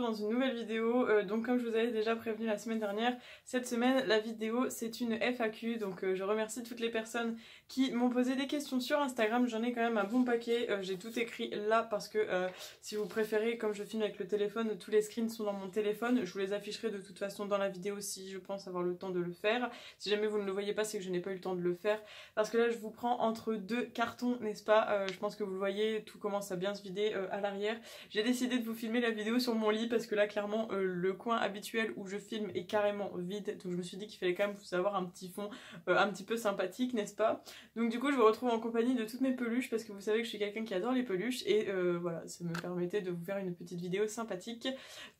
dans une nouvelle vidéo. Donc comme je vous avais déjà prévenu la semaine dernière, cette semaine la vidéo c'est une FAQ. Donc je remercie toutes les personnes qui m'ont posé des questions sur Instagram. J'en ai quand même un bon paquet. J'ai tout écrit là parce que si vous préférez, comme je filme avec le téléphone, tous les screens sont dans mon téléphone. Je vous les afficherai de toute façon dans la vidéo si je pense avoir le temps de le faire. Si jamais vous ne le voyez pas, c'est que je n'ai pas eu le temps de le faire. Parce que là je vous prends entre deux cartons, n'est-ce pas? Je pense que vous le voyez, tout commence à bien se vider à l'arrière. J'ai décidé de vous filmer la vidéo sur mon lit parce que là clairement le coin habituel où je filme est carrément vide, donc je me suis dit qu'il fallait quand même vous avoir un petit fond un petit peu sympathique, n'est-ce pas? Donc du coup je vous retrouve en compagnie de toutes mes peluches parce que vous savez que je suis quelqu'un qui adore les peluches et voilà, ça me permettait de vous faire une petite vidéo sympathique.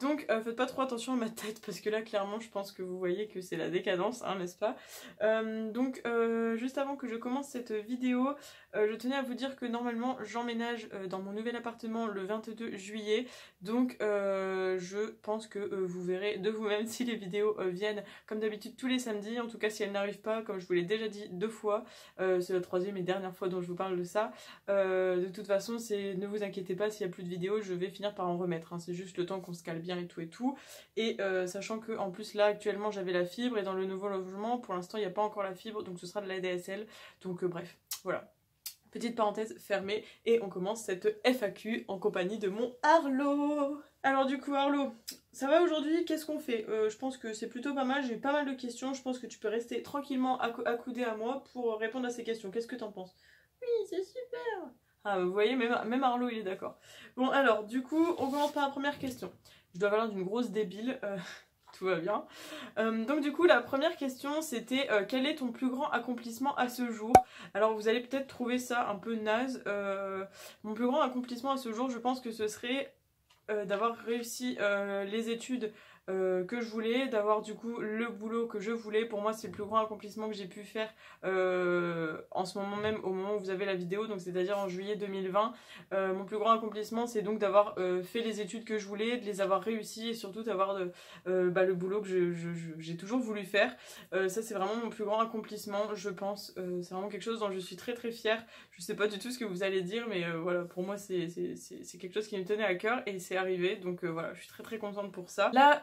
Donc faites pas trop attention à ma tête parce que là clairement je pense que vous voyez que c'est la décadence, hein, n'est-ce pas? Donc juste avant que je commence cette vidéo, je tenais à vous dire que normalement j'emménage dans mon nouvel appartement le 22 juillet, donc je pense que vous verrez de vous-même si les vidéos viennent comme d'habitude tous les samedis. En tout cas si elles n'arrivent pas, comme je vous l'ai déjà dit 2 fois, c'est la 3e et dernière fois dont je vous parle de ça. De toute façon ne vous inquiétez pas, s'il n'y a plus de vidéos je vais finir par en remettre, hein. C'est juste le temps qu'on se cale bien et tout. Et sachant que en plus là actuellement j'avais la fibre et dans le nouveau logement pour l'instant il n'y a pas encore la fibre, donc ce sera de la DSL, donc bref, voilà. Petite parenthèse fermée et on commence cette FAQ en compagnie de mon Arlo. Alors du coup Arlo, ça va aujourd'hui? Qu'est-ce qu'on fait? Je pense que c'est plutôt pas mal, j'ai pas mal de questions, je pense que tu peux rester tranquillement accoudé à moi pour répondre à ces questions. Qu'est-ce que t'en penses? Oui, c'est super! Ah vous voyez, même Arlo il est d'accord. Bon alors du coup on commence par la première question. Je dois avoir l'air d'une grosse débile. Tout va bien. Donc du coup la première question c'était quel est ton plus grand accomplissement à ce jour? Alors vous allez peut-être trouver ça un peu naze. Mon plus grand accomplissement à ce jour, je pense que ce serait d'avoir réussi les études que je voulais, d'avoir du coup le boulot que je voulais. Pour moi c'est le plus grand accomplissement que j'ai pu faire en ce moment même, au moment où vous avez la vidéo, donc c'est-à-dire en juillet 2020. Mon plus grand accomplissement c'est donc d'avoir fait les études que je voulais, de les avoir réussies et surtout d'avoir le boulot que j'ai toujours voulu faire. Ça c'est vraiment mon plus grand accomplissement, je pense. C'est vraiment quelque chose dont je suis très très fière. Je sais pas du tout ce que vous allez dire, mais voilà, pour moi c'est quelque chose qui me tenait à cœur et c'est arrivé, donc voilà, je suis très très contente pour ça. Là,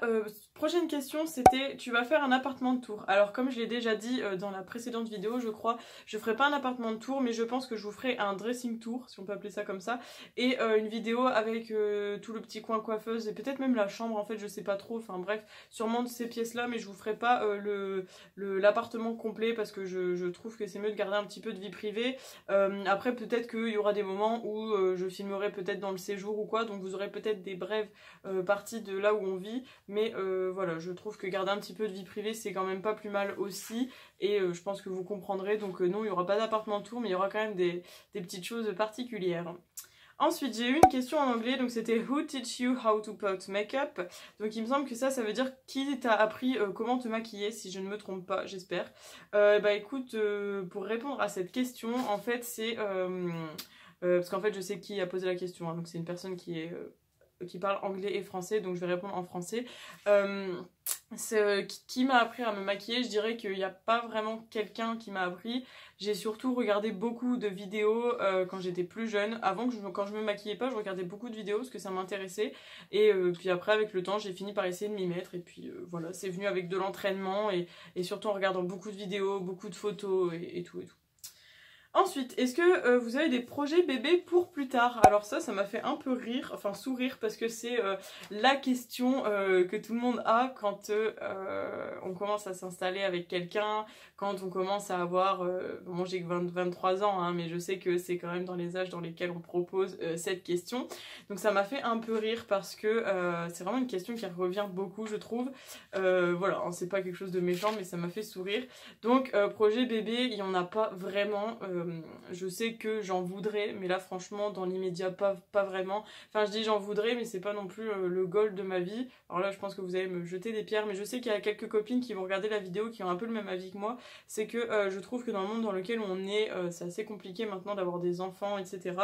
prochaine question c'était tu vas faire un appartement de tour. Alors comme je l'ai déjà dit dans la précédente vidéo, je crois, je ferai pas un appartement de tour, mais je pense que je vous ferai un dressing tour, si on peut appeler ça comme ça, et une vidéo avec tout le petit coin coiffeuse et peut-être même la chambre, en fait je sais pas trop, enfin bref, sûrement de ces pièces là, mais je vous ferai pas l'appartement complet parce que je trouve que c'est mieux de garder un petit peu de vie privée. Après peut-être qu'il y aura des moments où je filmerai peut-être dans le séjour ou quoi, donc vous aurez peut-être des brèves parties de là où on vit, mais voilà, je trouve que garder un petit peu de vie privée c'est quand même pas plus mal aussi, et je pense que vous comprendrez. Donc non, il n'y aura pas d'appartement de tour, mais il y aura quand même des petites choses particulières. Ensuite, j'ai eu une question en anglais, donc c'était Who teach you how to put makeup? Donc il me semble que ça veut dire qui t'a appris comment te maquiller, si je ne me trompe pas, j'espère. Bah écoute, pour répondre à cette question, en fait c'est... parce qu'en fait je sais qui a posé la question, hein, donc c'est une personne qui parle anglais et français, donc je vais répondre en français. Qui m'a appris à me maquiller? Je dirais qu'il n'y a pas vraiment quelqu'un qui m'a appris. J'ai surtout regardé beaucoup de vidéos quand j'étais plus jeune. Avant, quand je me maquillais pas, je regardais beaucoup de vidéos parce que ça m'intéressait. Et puis après, avec le temps, j'ai fini par essayer de m'y mettre. Et puis voilà, c'est venu avec de l'entraînement et surtout en regardant beaucoup de vidéos, beaucoup de photos et tout. Ensuite, est-ce que vous avez des projets bébés pour plus tard? Alors ça m'a fait un peu rire, enfin sourire, parce que c'est la question que tout le monde a quand on commence à s'installer avec quelqu'un, quand on commence à avoir... bon, j'ai que 23 ans, hein, mais je sais que c'est quand même dans les âges dans lesquels on propose cette question. Donc ça m'a fait un peu rire parce que c'est vraiment une question qui revient beaucoup, je trouve. Voilà, hein, c'est pas quelque chose de méchant, mais ça m'a fait sourire. Donc projet bébé, il n'y en a pas vraiment. Je sais que j'en voudrais, mais là franchement dans l'immédiat pas vraiment. Enfin je dis j'en voudrais, mais c'est pas non plus le goal de ma vie. Alors là je pense que vous allez me jeter des pierres, mais je sais qu'il y a quelques copines qui vont regarder la vidéo qui ont un peu le même avis que moi. C'est que je trouve que dans le monde dans lequel on est, c'est assez compliqué maintenant d'avoir des enfants, etc.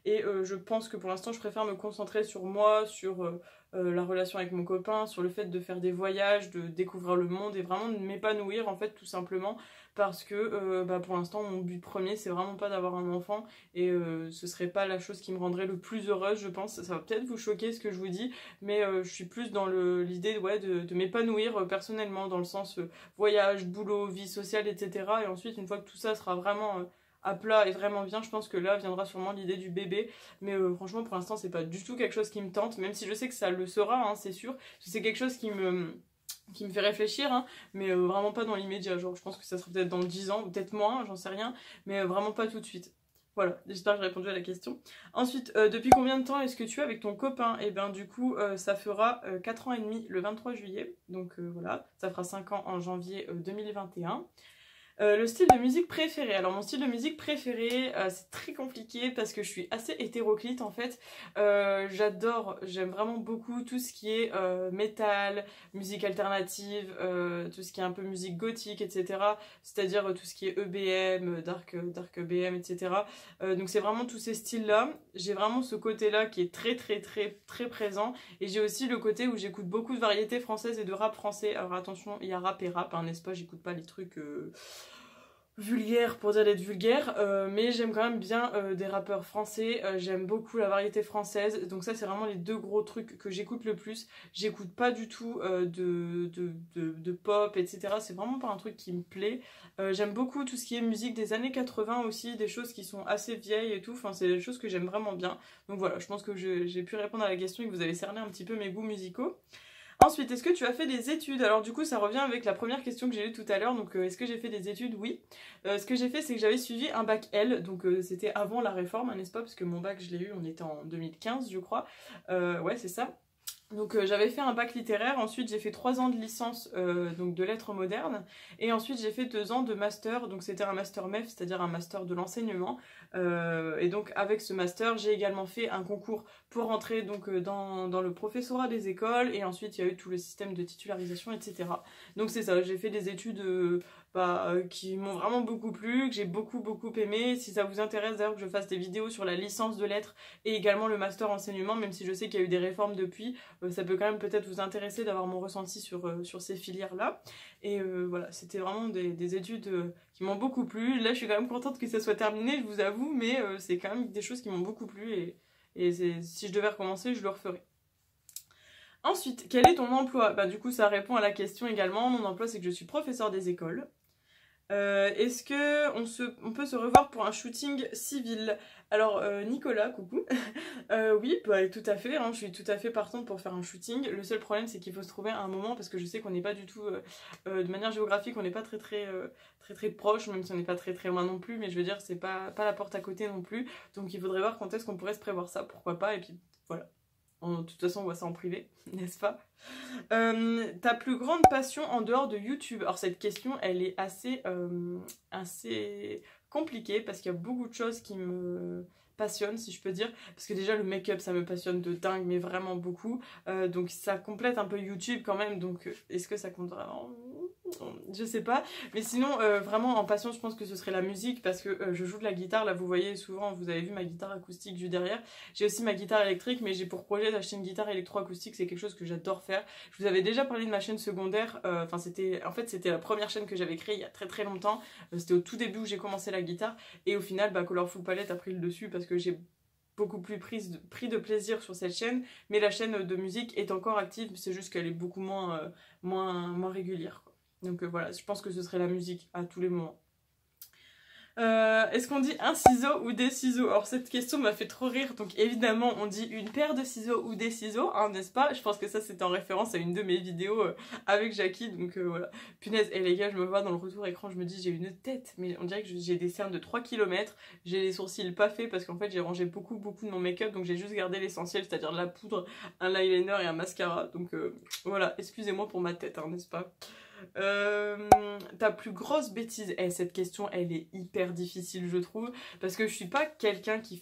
Et je pense que pour l'instant je préfère me concentrer sur moi, sur la relation avec mon copain, sur le fait de faire des voyages, de découvrir le monde et vraiment de m'épanouir en fait tout simplement parce que pour l'instant mon but premier c'est vraiment pas d'avoir un enfant et ce serait pas la chose qui me rendrait le plus heureuse je pense. Ça va peut-être vous choquer ce que je vous dis mais je suis plus dans l'idée ouais, de m'épanouir personnellement dans le sens voyage, boulot, vie sociale etc. Et ensuite une fois que tout ça sera vraiment à plat et vraiment bien, je pense que là viendra sûrement l'idée du bébé. Mais franchement, pour l'instant, c'est pas du tout quelque chose qui me tente, même si je sais que ça le sera, hein, c'est sûr. C'est quelque chose qui me fait réfléchir, hein, mais vraiment pas dans l'immédiat. Genre, je pense que ça sera peut-être dans 10 ans, ou peut-être moins, j'en sais rien, mais vraiment pas tout de suite. Voilà, j'espère que j'ai répondu à la question. Ensuite, depuis combien de temps est-ce que tu es avec ton copain? Et bien du coup, ça fera 4 ans et demi le 23 juillet. Donc voilà, ça fera 5 ans en janvier 2021. Le style de musique préféré. Alors mon style de musique préféré, c'est très compliqué parce que je suis assez hétéroclite en fait. J'aime vraiment beaucoup tout ce qui est métal, musique alternative, tout ce qui est un peu musique gothique, etc. C'est-à-dire tout ce qui est EBM, dark EBM, etc. Donc c'est vraiment tous ces styles-là. J'ai vraiment ce côté-là qui est très très très très présent. Et j'ai aussi le côté où j'écoute beaucoup de variétés françaises et de rap français. Alors attention, il y a rap et rap, hein, n'est-ce pas? J'écoute pas les trucs vulgaire pour dire d'être vulgaire, mais j'aime quand même bien des rappeurs français, j'aime beaucoup la variété française, donc ça c'est vraiment les deux gros trucs que j'écoute le plus. J'écoute pas du tout de pop, etc. C'est vraiment pas un truc qui me plaît. J'aime beaucoup tout ce qui est musique des années 80 aussi, des choses qui sont assez vieilles et tout, enfin c'est des choses que j'aime vraiment bien. Donc voilà, je pense que j'ai pu répondre à la question et que vous avez cerné un petit peu mes goûts musicaux. Ensuite, est-ce que tu as fait des études? Alors du coup, ça revient avec la première question que j'ai eue tout à l'heure. Donc, est-ce que j'ai fait des études? Oui. Ce que j'ai fait, c'est que j'avais suivi un bac L. Donc, c'était avant la réforme, hein, n'est-ce pas? Parce que mon bac, je l'ai eu, on était en 2015, je crois. Ouais, c'est ça. Donc j'avais fait un bac littéraire, ensuite j'ai fait 3 ans de licence donc de lettres modernes, et ensuite j'ai fait 2 ans de master, donc c'était un master MEF, c'est-à-dire un master de l'enseignement, et donc avec ce master j'ai également fait un concours pour entrer donc dans le professorat des écoles, et ensuite il y a eu tout le système de titularisation, etc. Donc c'est ça, j'ai fait des études qui m'ont vraiment beaucoup plu, que j'ai beaucoup aimé. Si ça vous intéresse d'ailleurs que je fasse des vidéos sur la licence de lettres et également le master enseignement, même si je sais qu'il y a eu des réformes depuis, ça peut quand même peut-être vous intéresser d'avoir mon ressenti sur ces filières-là. Et voilà, c'était vraiment des études qui m'ont beaucoup plu. Là, je suis quand même contente que ça soit terminé, je vous avoue, mais c'est quand même des choses qui m'ont beaucoup plu et si je devais recommencer, je le referais. Ensuite, quel est ton emploi? Bah du coup, ça répond à la question également. Mon emploi, c'est que je suis professeur des écoles. Est-ce que on peut se revoir pour un shooting civil? Alors Nicolas, coucou. Oui, bah, tout à fait, hein, je suis tout à fait partante pour faire un shooting. Le seul problème c'est qu'il faut se trouver un moment parce que je sais qu'on n'est pas du tout, de manière géographique, on n'est pas très proche, même si on n'est pas très loin non plus, mais je veux dire c'est pas la porte à côté non plus. Donc il faudrait voir quand est-ce qu'on pourrait se prévoir ça, pourquoi pas, et puis voilà. De toute façon on voit ça en privé, n'est-ce pas? Ta plus grande passion en dehors de YouTube? Alors cette question elle est assez compliquée parce qu'il y a beaucoup de choses qui me passionnent si je peux dire, parce que déjà le make-up ça me passionne de dingue mais vraiment beaucoup, donc ça complète un peu YouTube quand même, donc est-ce que ça compte vraiment? Je sais pas, mais sinon vraiment en passion je pense que ce serait la musique parce que je joue de la guitare, là vous voyez souvent, vous avez vu ma guitare acoustique juste derrière, j'ai aussi ma guitare électrique mais j'ai pour projet d'acheter une guitare électroacoustique, c'est quelque chose que j'adore faire. Je vous avais déjà parlé de ma chaîne secondaire, c'était la première chaîne que j'avais créée il y a très longtemps, c'était au tout début où j'ai commencé la guitare et au final Colorful Palette a pris le dessus parce que j'ai beaucoup plus pris de plaisir sur cette chaîne, mais la chaîne de musique est encore active, c'est juste qu'elle est beaucoup moins régulière, quoi. Donc voilà, je pense que ce serait la musique à tous les moments. Est-ce qu'on dit un ciseau ou des ciseaux? Alors cette question m'a fait trop rire, donc évidemment on dit une paire de ciseaux ou des ciseaux, hein, n'est-ce pas? Je pense que ça c'était en référence à une de mes vidéos avec Jackie, donc voilà. Punaise, et les gars, je me vois dans le retour écran, je me dis j'ai une tête, mais on dirait que j'ai des cernes de 3 km, j'ai les sourcils pas faits parce qu'en fait j'ai rangé beaucoup de mon make-up, donc j'ai juste gardé l'essentiel, c'est-à-dire de la poudre, un eyeliner et un mascara, donc voilà, excusez-moi pour ma tête, hein, n'est-ce pas? Ta plus grosse bêtise? Cette question elle est hyper difficile je trouve, parce que je suis pas quelqu'un qui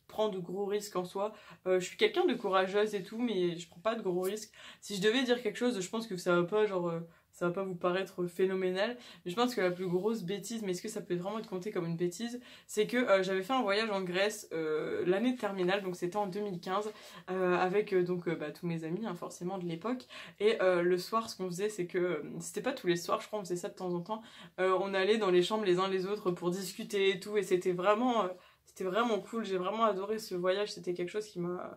prend de gros risques en soi, je suis quelqu'un de courageuse et tout mais je prends pas de gros risques. Si je devais dire quelque chose, je pense que ça va pas genre ça va pas vous paraître phénoménal, mais je pense que la plus grosse bêtise, mais est-ce que ça peut vraiment être compté comme une bêtise, c'est que j'avais fait un voyage en Grèce l'année de terminale, donc c'était en 2015, avec tous mes amis, hein, forcément de l'époque, et le soir, ce qu'on faisait, c'est que, c'était pas tous les soirs, je crois, on faisait ça de temps en temps, on allait dans les chambres les uns les autres pour discuter et tout, et c'était vraiment cool, j'ai vraiment adoré ce voyage, c'était quelque chose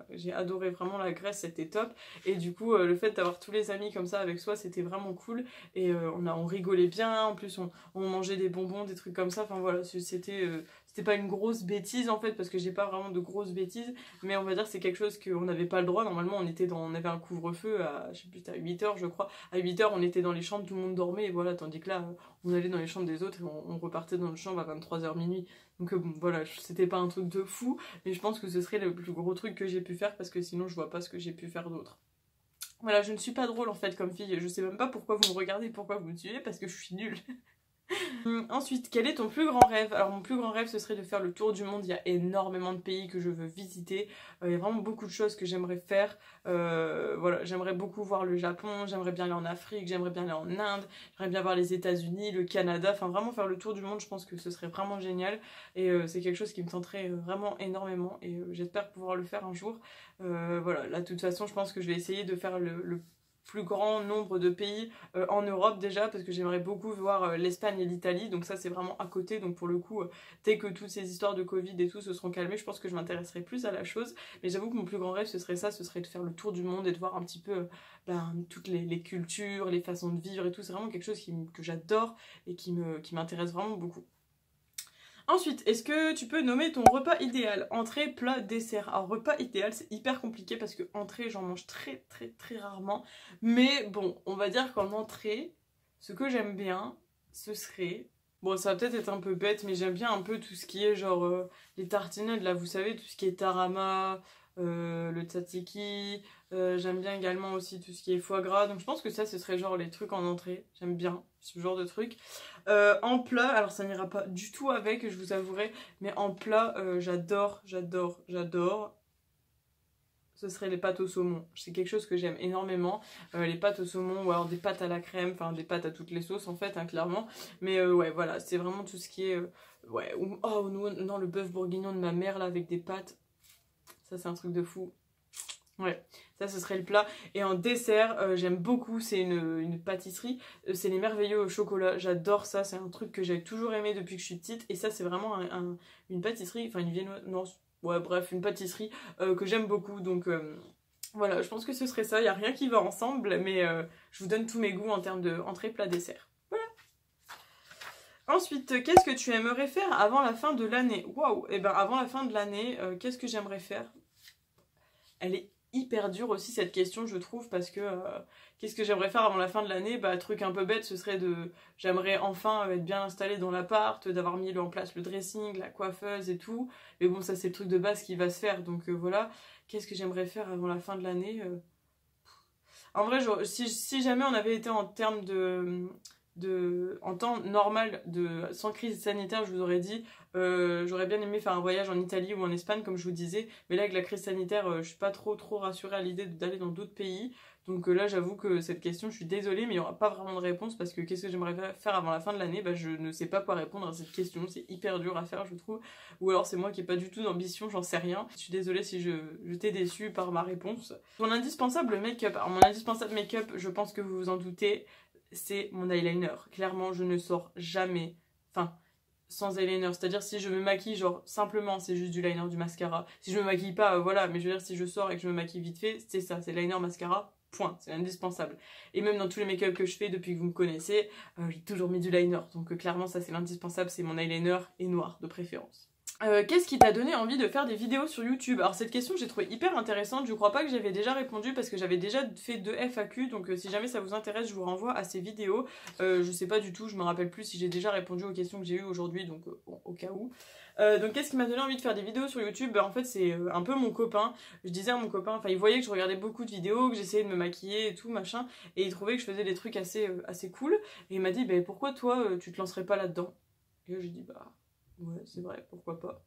j'ai adoré vraiment la Grèce, c'était top, et du coup le fait d'avoir tous les amis comme ça avec soi, c'était vraiment cool, et on rigolait bien, en plus on mangeait des bonbons, des trucs comme ça, enfin voilà, c'était pas une grosse bêtise en fait, parce que j'ai pas vraiment de grosses bêtises, mais on va dire que c'est quelque chose qu'on n'avait pas le droit, normalement on avait un couvre-feu à, je sais plus, à 8h je crois, à 8h on était dans les chambres, tout le monde dormait, et voilà, tandis que là, on allait dans les chambres des autres, et on repartait dans nos chambres à 23h minuit. Donc bon, voilà, c'était pas un truc de fou, mais je pense que ce serait le plus gros truc que j'ai pu faire, parce que sinon je vois pas ce que j'ai pu faire d'autre. Voilà, je ne suis pas drôle en fait comme fille, je sais même pas pourquoi vous me regardez, pourquoi vous me suivez, parce que je suis nulle. Ensuite, quel est ton plus grand rêve? Alors mon plus grand rêve, ce serait de faire le tour du monde. Il y a énormément de pays que je veux visiter, il y a vraiment beaucoup de choses que j'aimerais faire. Voilà, j'aimerais beaucoup voir le Japon, j'aimerais bien aller en Afrique, j'aimerais bien aller en Inde, j'aimerais bien voir les États-Unis, le Canada, enfin vraiment faire le tour du monde, je pense que ce serait vraiment génial, et c'est quelque chose qui me tenterait vraiment énormément, et j'espère pouvoir le faire un jour. Voilà, là de toute façon je pense que je vais essayer de faire le plus grand nombre de pays en Europe déjà, parce que j'aimerais beaucoup voir l'Espagne et l'Italie, donc ça c'est vraiment à côté, donc pour le coup dès que toutes ces histoires de Covid et tout se seront calmées, je pense que je m'intéresserai plus à la chose, mais j'avoue que mon plus grand rêve ce serait ça, ce serait de faire le tour du monde et de voir un petit peu toutes les cultures, les façons de vivre et tout, c'est vraiment quelque chose que j'adore et qui m'intéresse vraiment beaucoup. Ensuite, est-ce que tu peux nommer ton repas idéal? Entrée, plat, dessert. Alors repas idéal, c'est hyper compliqué parce que entrée, j'en mange très très très rarement. Mais bon, on va dire qu'en entrée, ce que j'aime bien, ce serait... Bon, ça va peut-être être un peu bête, mais j'aime bien un peu tout ce qui est genre les tartinades, là, vous savez, tout ce qui est tarama, le tzatziki. J'aime bien également aussi tout ce qui est foie gras. Donc je pense que ça, ce serait genre les trucs en entrée. J'aime bien ce genre de trucs. En plat, alors ça n'ira pas du tout avec, je vous avouerai, mais en plat, j'adore. Ce serait les pâtes au saumon. C'est quelque chose que j'aime énormément. Les pâtes au saumon, ou alors des pâtes à la crème, enfin des pâtes à toutes les sauces en fait, hein, clairement. Mais ouais, voilà, c'est vraiment tout ce qui est... ouais, oh non, le bœuf bourguignon de ma mère là avec des pâtes. Ça, c'est un truc de fou. Ouais, ça ce serait le plat. Et en dessert, j'aime beaucoup, c'est une pâtisserie, c'est les merveilleux au chocolat. J'adore ça, c'est un truc que j'ai toujours aimé depuis que je suis petite. Et ça c'est vraiment une pâtisserie, enfin une viennoiserie, non, ouais bref, une pâtisserie que j'aime beaucoup. Donc voilà, je pense que ce serait ça, il n'y a rien qui va ensemble, mais je vous donne tous mes goûts en termes de entrée, plat, dessert. Voilà. Ensuite, qu'est-ce que tu aimerais faire avant la fin de l'année? Waouh, et ben avant la fin de l'année, qu'est-ce que j'aimerais faire? Elle est hyper dure aussi cette question, je trouve, parce que qu'est-ce que j'aimerais faire avant la fin de l'année? Bah truc un peu bête, ce serait j'aimerais enfin être bien installée dans l'appart, d'avoir mis en place le dressing, la coiffeuse et tout, mais bon ça c'est le truc de base qui va se faire, donc voilà. Qu'est-ce que j'aimerais faire avant la fin de l'année? En vrai, si jamais on avait été en termes en temps normal, sans crise sanitaire, je vous aurais dit, j'aurais bien aimé faire un voyage en Italie ou en Espagne, comme je vous disais, mais là avec la crise sanitaire, je suis pas trop rassurée à l'idée d'aller dans d'autres pays, donc là j'avoue que cette question, je suis désolée, mais il n'y aura pas vraiment de réponse, parce que qu'est-ce que j'aimerais faire avant la fin de l'année? Bah je ne sais pas quoi répondre à cette question, c'est hyper dur à faire je trouve, ou alors c'est moi qui n'ai pas du tout d'ambition, j'en sais rien. Je suis désolée si je t'ai déçue par ma réponse. Mon indispensable make-up, alors mon indispensable make-up, je pense que vous vous en doutez, c'est mon eyeliner. Clairement, je ne sors jamais, enfin, sans eyeliner. C'est-à-dire, si je me maquille, genre, simplement, c'est juste du liner, du mascara. Si je me maquille pas, voilà, mais je veux dire, si je sors et que je me maquille vite fait, c'est ça, c'est liner, mascara, point, c'est indispensable. Et même dans tous les make-up que je fais depuis que vous me connaissez, j'ai toujours mis du liner. Donc, clairement, ça, c'est l'indispensable, c'est mon eyeliner et noir, de préférence. Qu'est-ce qui t'a donné envie de faire des vidéos sur YouTube? Alors cette question j'ai trouvé hyper intéressante, je crois pas que j'avais déjà répondu parce que j'avais déjà fait 2 FAQ, donc si jamais ça vous intéresse je vous renvoie à ces vidéos. Je sais pas du tout, je me rappelle plus si j'ai déjà répondu aux questions que j'ai eues aujourd'hui, donc bon, au cas où. Donc qu'est-ce qui m'a donné envie de faire des vidéos sur YouTube? En fait c'est un peu mon copain, je disais à mon copain, enfin il voyait que je regardais beaucoup de vidéos, que j'essayais de me maquiller et tout machin, et il trouvait que je faisais des trucs assez cool, et il m'a dit bah, pourquoi toi tu te lancerais pas là-dedans? Et là j'ai dit bah... ouais, c'est vrai, pourquoi pas.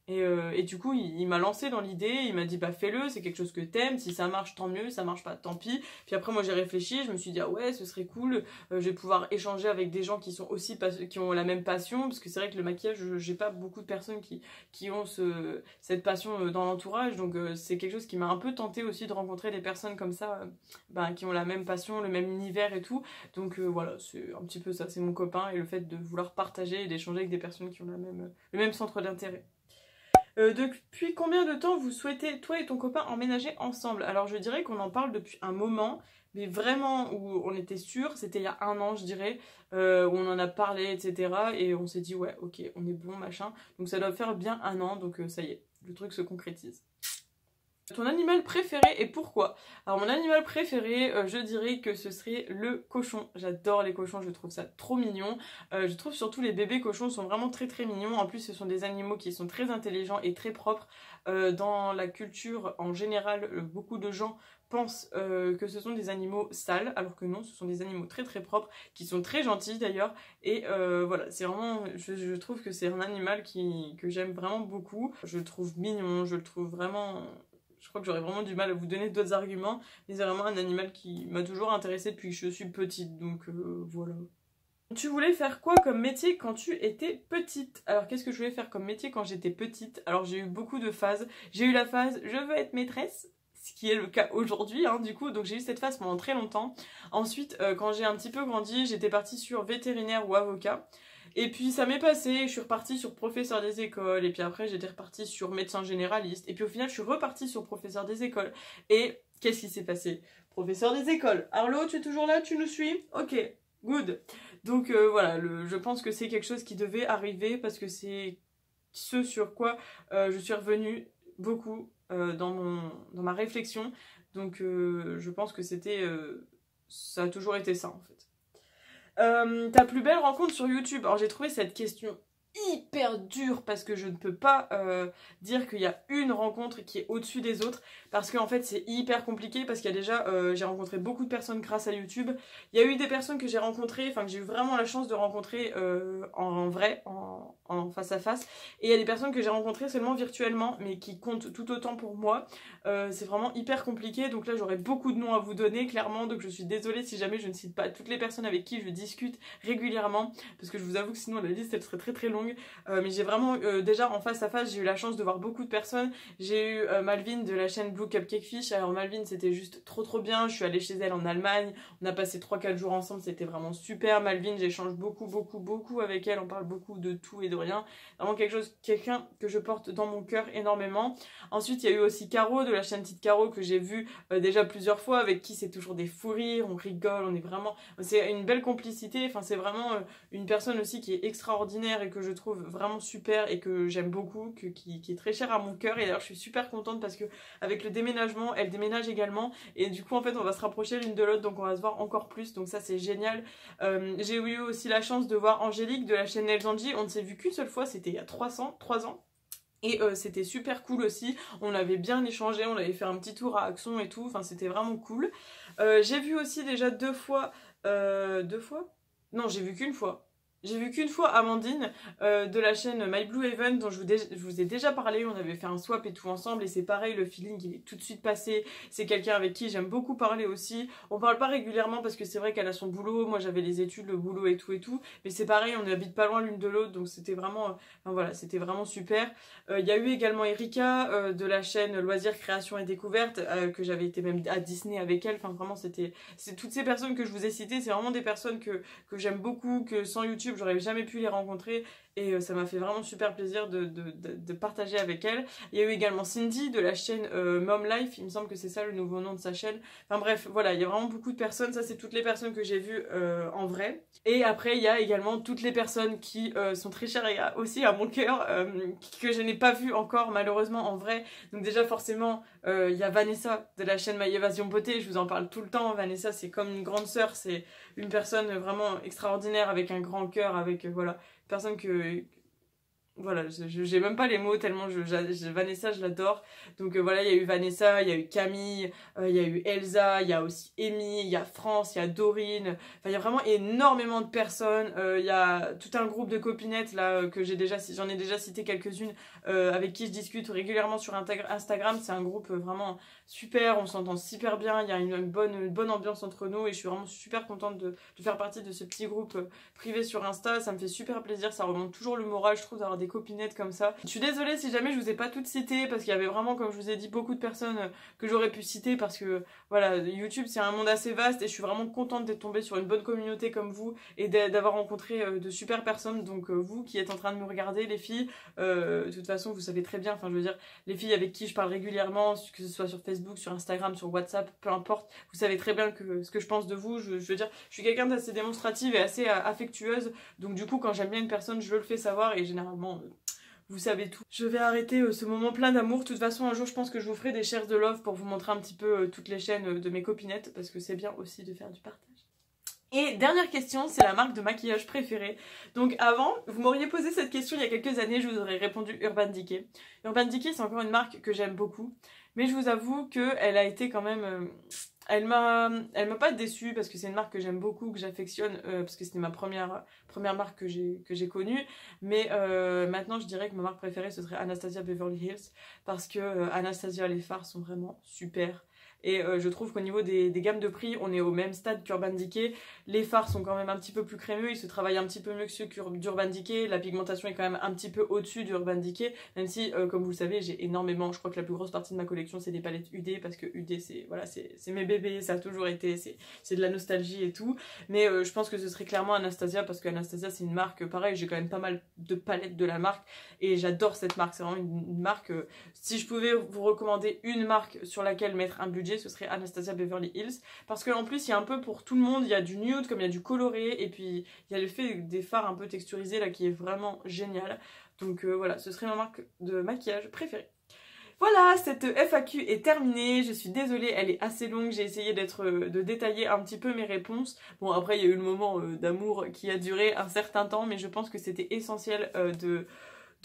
Et du coup, il m'a lancé dans l'idée, il m'a dit bah fais-le, c'est quelque chose que t'aimes, si ça marche tant mieux, ça marche pas tant pis. Puis après moi j'ai réfléchi, je me suis dit ah ouais ce serait cool, je vais pouvoir échanger avec des gens qui sont aussi qui ont la même passion, parce que c'est vrai que le maquillage, j'ai pas beaucoup de personnes qui ont cette passion dans l'entourage, donc c'est quelque chose qui m'a un peu tenté aussi de rencontrer des personnes comme ça, qui ont la même passion, le même univers et tout. Donc voilà, c'est un petit peu ça, c'est mon copain et le fait de vouloir partager et d'échanger avec des personnes qui ont le même centre d'intérêt. Depuis combien de temps vous souhaitez, toi et ton copain, emménager ensemble? Alors je dirais qu'on en parle depuis un moment, mais vraiment où on était sûr, c'était il y a un an je dirais, où on en a parlé, etc. Et on s'est dit ouais, ok, on est bon, machin. Donc ça doit faire bien un an, donc ça y est, le truc se concrétise. Ton animal préféré et pourquoi? Alors mon animal préféré, je dirais que ce serait le cochon. J'adore les cochons, je trouve ça trop mignon. Je trouve surtout les bébés cochons sont vraiment très très mignons. En plus ce sont des animaux qui sont très intelligents et très propres. Dans la culture en général, beaucoup de gens pensent que ce sont des animaux sales, alors que non, ce sont des animaux très très propres, qui sont très gentils d'ailleurs. Et voilà, c'est vraiment, je trouve que c'est un animal que j'aime vraiment beaucoup. Je le trouve mignon, je le trouve vraiment... Je crois que j'aurais vraiment du mal à vous donner d'autres arguments, mais c'est vraiment un animal qui m'a toujours intéressée depuis que je suis petite, donc voilà. Tu voulais faire quoi comme métier quand tu étais petite? Alors qu'est-ce que je voulais faire comme métier quand j'étais petite? Alors j'ai eu beaucoup de phases. J'ai eu la phase je veux être maîtresse, ce qui est le cas aujourd'hui, hein, du coup, donc j'ai eu cette phase pendant très longtemps. Ensuite, quand j'ai un petit peu grandi, j'étais partie sur vétérinaire ou avocat. Et puis ça m'est passé, je suis repartie sur professeur des écoles, et puis après j'étais repartie sur médecin généraliste, et puis au final je suis repartie sur professeur des écoles. Et qu'est-ce qui s'est passé? Professeur des écoles. Arlo, tu es toujours là? Tu nous suis? Ok, good. Donc voilà, je pense que c'est quelque chose qui devait arriver, parce que c'est ce sur quoi je suis revenue beaucoup dans ma réflexion. Donc je pense que ça a toujours été ça en fait. Ta plus belle rencontre sur YouTube? Alors j'ai trouvé cette question hyper dure parce que je ne peux pas dire qu'il y a une rencontre qui est au-dessus des autres, parce qu'en fait c'est hyper compliqué, parce qu'il y a déjà j'ai rencontré beaucoup de personnes grâce à YouTube. Il y a eu des personnes que j'ai rencontrées, enfin que j'ai eu vraiment la chance de rencontrer en vrai, en face à face, et il y a des personnes que j'ai rencontrées seulement virtuellement mais qui comptent tout autant pour moi. C'est vraiment hyper compliqué, donc là j'aurais beaucoup de noms à vous donner clairement, donc je suis désolée si jamais je ne cite pas toutes les personnes avec qui je discute régulièrement, parce que je vous avoue que sinon la liste elle serait très très longue. Mais j'ai vraiment déjà en face à face j'ai eu la chance de voir beaucoup de personnes. J'ai eu Malvin de la chaîne Blue Cupcake Fish. Alors Malvin c'était juste trop bien, je suis allée chez elle en Allemagne, on a passé 3-4 jours ensemble, c'était vraiment super. Malvin, j'échange beaucoup avec elle, on parle beaucoup de tout et de rien, vraiment quelqu'un que je porte dans mon cœur énormément. Ensuite il y a eu aussi Caro de la chaîne Petite Caro, que j'ai vu déjà plusieurs fois, avec qui c'est toujours des fous rires, on rigole, on est vraiment, c'est une belle complicité. Enfin c'est vraiment une personne aussi qui est extraordinaire et que je trouve vraiment super et que j'aime beaucoup, qui est très chère à mon cœur. Et d'ailleurs je suis super contente parce que avec le déménagement, elle déménage également, et du coup en fait on va se rapprocher l'une de l'autre, donc on va se voir encore plus, donc ça c'est génial. J'ai eu aussi la chance de voir Angélique de la chaîne Eljanji. On ne s'est vu qu'une seule fois, c'était il y a 3 ans. Et c'était super cool aussi, on avait bien échangé, on avait fait un petit tour à Axon et tout, enfin c'était vraiment cool. J'ai vu aussi déjà 2 fois, 2 fois? Non, j'ai vu qu'une fois. J'ai vu qu'une fois Amandine de la chaîne My Blue Heaven, dont je vous ai déjà parlé. On avait fait un swap et tout ensemble, et c'est pareil, le feeling il est tout de suite passé. C'est quelqu'un avec qui j'aime beaucoup parler aussi. On parle pas régulièrement parce que c'est vrai qu'elle a son boulot, moi j'avais les études, le boulot et tout, mais c'est pareil, on n'habite pas loin l'une de l'autre, donc c'était vraiment, enfin, voilà, c'était vraiment super. Il y a eu également Erika de la chaîne Loisirs, Création et Découverte, que j'avais été même à Disney avec elle. Enfin vraiment c'est toutes ces personnes que je vous ai citées, c'est vraiment des personnes que j'aime beaucoup, que sans YouTube j'aurais jamais pu les rencontrer, et ça m'a fait vraiment super plaisir de partager avec elle. Il y a eu également Cindy de la chaîne Mom Life, il me semble que c'est ça le nouveau nom de sa chaîne. Enfin bref, voilà, il y a vraiment beaucoup de personnes, ça c'est toutes les personnes que j'ai vues en vrai. Et après il y a également toutes les personnes qui sont très chères aussi à mon cœur, que je n'ai pas vues encore malheureusement en vrai. Donc déjà forcément il y a Vanessa de la chaîne My Évasion Beauté, je vous en parle tout le temps. Vanessa c'est comme une grande sœur, c'est une personne vraiment extraordinaire avec un grand cœur, avec voilà, personne voilà, j'ai même pas les mots tellement Vanessa, je l'adore. Donc voilà, il y a eu Vanessa, il y a eu Camille, il y a eu Elsa, il y a aussi Amy, il y a France, il y a Dorine. Enfin, il y a vraiment énormément de personnes. Il y a tout un groupe de copinettes là que j'en ai déjà cité quelques-unes avec qui je discute régulièrement sur Instagram. C'est un groupe vraiment super, on s'entend super bien. Il y a une bonne ambiance entre nous et je suis vraiment super contente de faire partie de ce petit groupe privé sur Insta. Ça me fait super plaisir, ça remonte toujours le moral, je trouve, d'avoir des copinettes comme ça. Je suis désolée si jamais je vous ai pas toutes citées parce qu'il y avait vraiment, comme je vous ai dit, beaucoup de personnes que j'aurais pu citer parce que voilà, YouTube c'est un monde assez vaste et je suis vraiment contente d'être tombée sur une bonne communauté comme vous et d'avoir rencontré de super personnes. Donc vous qui êtes en train de me regarder, les filles, de toute façon vous savez très bien, enfin je veux dire, les filles avec qui je parle régulièrement, que ce soit sur Facebook, sur Instagram, sur WhatsApp, peu importe, vous savez très bien ce que je pense de vous. Je veux dire, je suis quelqu'un d'assez démonstrative et assez affectueuse, donc du coup quand j'aime bien une personne je le fais savoir et généralement vous savez tout. Je vais arrêter ce moment plein d'amour. De toute façon, un jour, je pense que je vous ferai des shares de love pour vous montrer un petit peu toutes les chaînes de mes copinettes, parce que c'est bien aussi de faire du partage. Et dernière question, c'est la marque de maquillage préférée. Donc avant, vous m'auriez posé cette question il y a quelques années, je vous aurais répondu Urban Decay. Urban Decay, c'est encore une marque que j'aime beaucoup, mais je vous avoue qu'elle a été quand même... Elle m'a pas déçue parce que c'est une marque que j'aime beaucoup, que j'affectionne, parce que c'était ma première marque que j'ai connue. Mais maintenant, je dirais que ma marque préférée, ce serait Anastasia Beverly Hills, parce que Anastasia, les fards sont vraiment super. Et je trouve qu'au niveau des gammes de prix, on est au même stade qu'Urban Decay. Les fards sont quand même un petit peu plus crémeux, ils se travaillent un petit peu mieux que ceux d'Urban Decay. La pigmentation est quand même un petit peu au-dessus d'Urban Decay, même si, comme vous le savez, j'ai énormément, je crois que la plus grosse partie de ma collection, c'est des palettes UD, parce que UD, c'est mes bébés, ça a toujours été, c'est de la nostalgie et tout. Mais je pense que ce serait clairement Anastasia, parce qu'Anastasia, c'est une marque, pareil, j'ai quand même pas mal de palettes de la marque, et j'adore cette marque, c'est vraiment une marque, si je pouvais vous recommander une marque sur laquelle mettre un budget, ce serait Anastasia Beverly Hills, parce qu'en plus il y a un peu pour tout le monde, il y a du nude comme il y a du coloré, et puis il y a le fait des fards un peu texturisés là qui est vraiment génial. Donc voilà, ce serait ma marque de maquillage préférée. Voilà, cette FAQ est terminée, je suis désolée, elle est assez longue, j'ai essayé de détailler un petit peu mes réponses. Bon, après il y a eu le moment d'amour qui a duré un certain temps, mais je pense que c'était essentiel de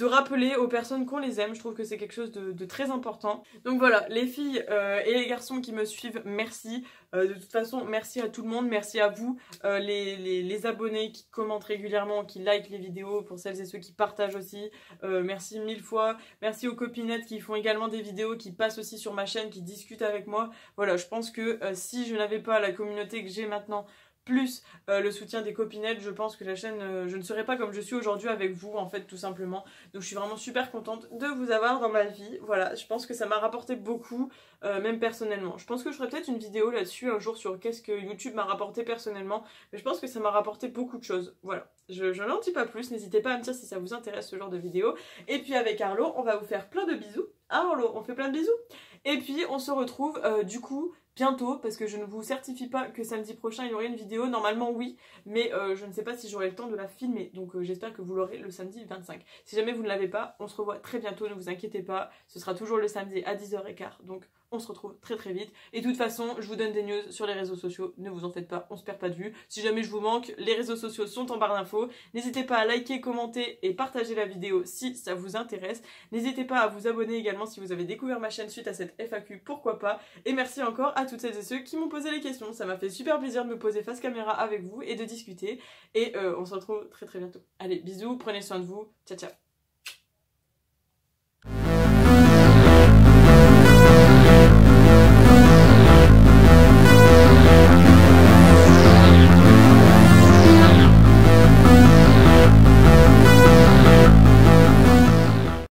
rappeler aux personnes qu'on les aime. Je trouve que c'est quelque chose de très important. Donc voilà, les filles et les garçons qui me suivent, merci. De toute façon, merci à tout le monde, merci à vous, les abonnés qui commentent régulièrement, qui likent les vidéos, pour celles et ceux qui partagent aussi. Merci mille fois. Merci aux copinettes qui font également des vidéos, qui passent aussi sur ma chaîne, qui discutent avec moi. Voilà, je pense que si je n'avais pas la communauté que j'ai maintenant, plus le soutien des copinettes, je pense que la chaîne, je ne serais pas comme je suis aujourd'hui avec vous, en fait, tout simplement. Donc je suis vraiment super contente de vous avoir dans ma vie. Voilà, je pense que ça m'a rapporté beaucoup, même personnellement. Je pense que je ferai peut-être une vidéo là-dessus un jour sur qu'est-ce que YouTube m'a rapporté personnellement, mais je pense que ça m'a rapporté beaucoup de choses. Voilà, je n'en dis pas plus, n'hésitez pas à me dire si ça vous intéresse ce genre de vidéo. Et puis avec Arlo, on va vous faire plein de bisous. Ah Arlo, on fait plein de bisous. Et puis on se retrouve du coup bientôt, parce que je ne vous certifie pas que samedi prochain il y aurait une vidéo, normalement oui, mais je ne sais pas si j'aurai le temps de la filmer, donc j'espère que vous l'aurez le samedi 25. Si jamais vous ne l'avez pas, on se revoit très bientôt, ne vous inquiétez pas, ce sera toujours le samedi à 10h15, donc on se retrouve très très vite. Et de toute façon, je vous donne des news sur les réseaux sociaux, ne vous en faites pas, on se perd pas de vue. Si jamais je vous manque, les réseaux sociaux sont en barre d'infos. N'hésitez pas à liker, commenter et partager la vidéo si ça vous intéresse. N'hésitez pas à vous abonner également si vous avez découvert ma chaîne suite à cette FAQ, pourquoi pas. Et merci encore à toutes celles et ceux qui m'ont posé les questions. Ça m'a fait super plaisir de me poser face caméra avec vous et de discuter. Et on se retrouve très très bientôt. Allez, bisous, prenez soin de vous, ciao ciao.